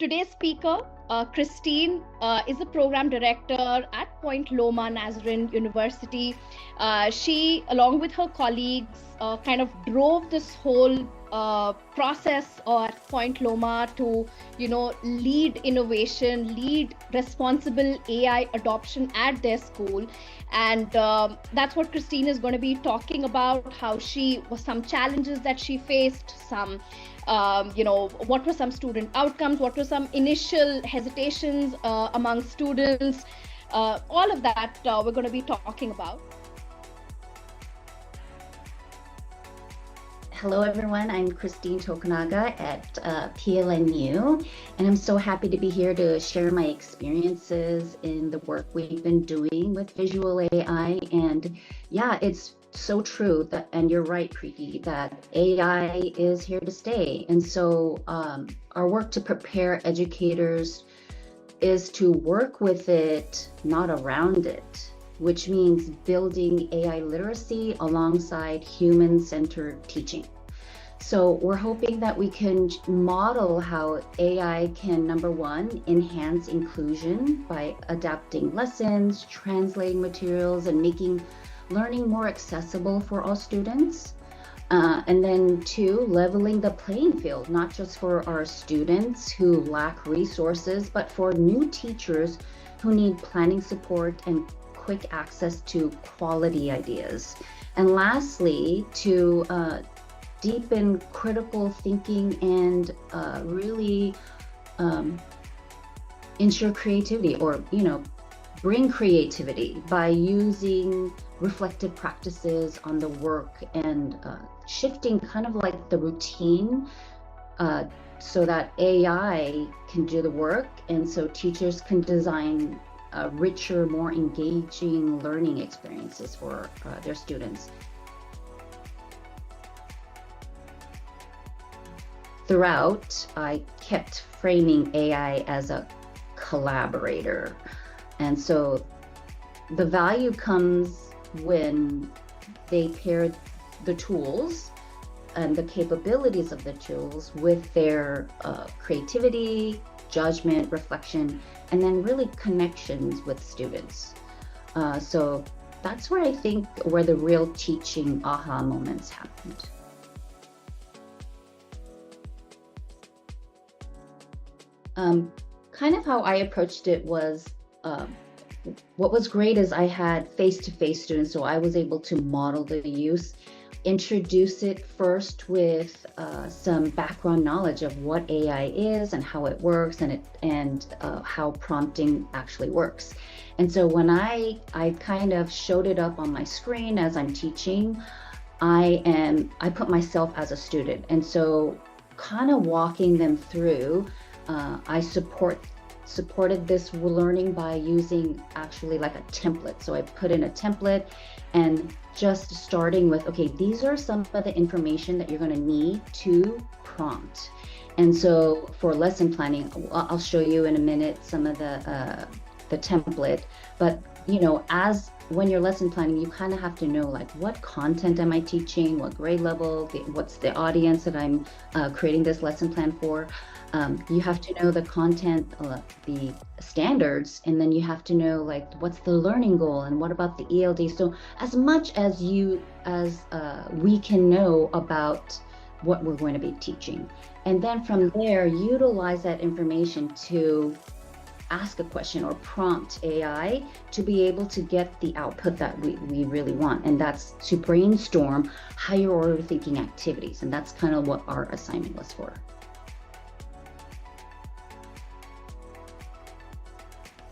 Today's speaker, Christine, is a program director at Point Loma Nazarene University. She, along with her colleagues, kind of drove this whole process at Point Loma to, lead innovation, lead responsible AI adoption at their school. And that's what Christine is going to be talking about, how some challenges that she faced, what were some student outcomes, what were some initial hesitations among students, all of that we're going to be talking about. Hello everyone, I'm Christine Tokunaga at PLNU, and I'm so happy to be here to share my experiences in the work we've been doing with VisibleAI. And yeah, it's so true that, and you're right, Kritik, that AI is here to stay. And so our work to prepare educators is to work with it, not around it, which means building AI literacy alongside human-centered teaching. So we're hoping that we can model how AI can, number one, enhance inclusion by adapting lessons, translating materials, and making learning more accessible for all students. And then two, leveling the playing field, not just for our students who lack resources, but for new teachers who need planning support and quick access to quality ideas. And lastly, to deepen critical thinking and really ensure creativity, or bring creativity by using reflective practices on the work and shifting kind of like the routine so that AI can do the work, and so teachers can design richer, more engaging learning experiences for their students. Throughout, I kept framing AI as a collaborator. And so the value comes when they pair the tools and the capabilities of the tools with their creativity, judgment, reflection, and then really connections with students. So that's where I think where the real teaching aha moments happened. Kind of how I approached it was, what was great is I had face-to-face students, so I was able to model the use, introduce it first with some background knowledge of what AI is and how it works, and how prompting actually works. And so when I kind of showed it up on my screen as I'm teaching, I put myself as a student, and so kind of walking them through. I supported this learning by using actually like a template. So I put in a template and just starting with, okay, these are some of the information that you're going to need to prompt. And so for lesson planning, I'll show you in a minute some of the template, but as when you're lesson planning, you kind of have to know like what content am I teaching, what grade level, what's the audience that I'm creating this lesson plan for. You have to know the content, the standards, and then you have to know like what's the learning goal and what about the ELD. So as much as we can know about what we're going to be teaching, and then from there utilize that information to ask a question or prompt AI to be able to get the output that we really want, and that's to brainstorm higher order thinking activities, and that's kind of what our assignment was for.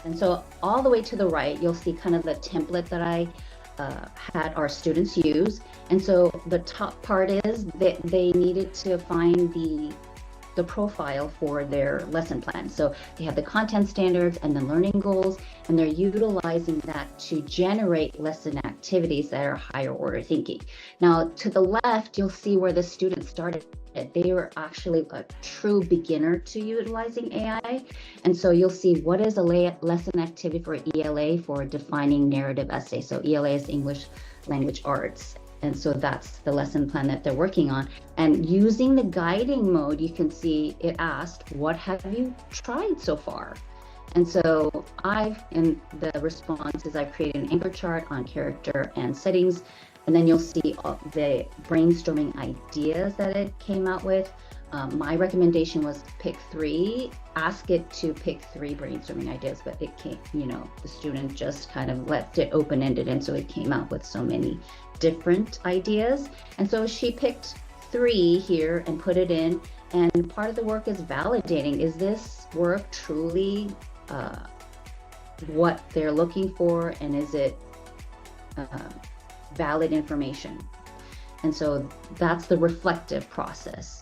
And so all the way to the right, you'll see kind of the template that I had our students use. And so the top part is that they needed to find the profile for their lesson plan. So they have the content standards and the learning goals, and they're utilizing that to generate lesson activities that are higher order thinking. Now, to the left, you'll see where the students started. They were actually a true beginner to utilizing AI. And so you'll see what is a lesson activity for ELA for defining narrative essay. So ELA is English Language Arts. And so that's the lesson plan that they're working on. And using the guiding mode, you can see it asked, what have you tried so far? And so in the responses, I've created an anchor chart on character and settings. And then you'll see the brainstorming ideas that it came out with. My recommendation was pick 3, ask it to pick 3 brainstorming ideas, but it came, the student just kind of left it open-ended. And so it came out with so many different ideas. And so she picked 3 here and put it in. And part of the work is validating, is this work truly what they're looking for? And is it valid information? And so that's the reflective process.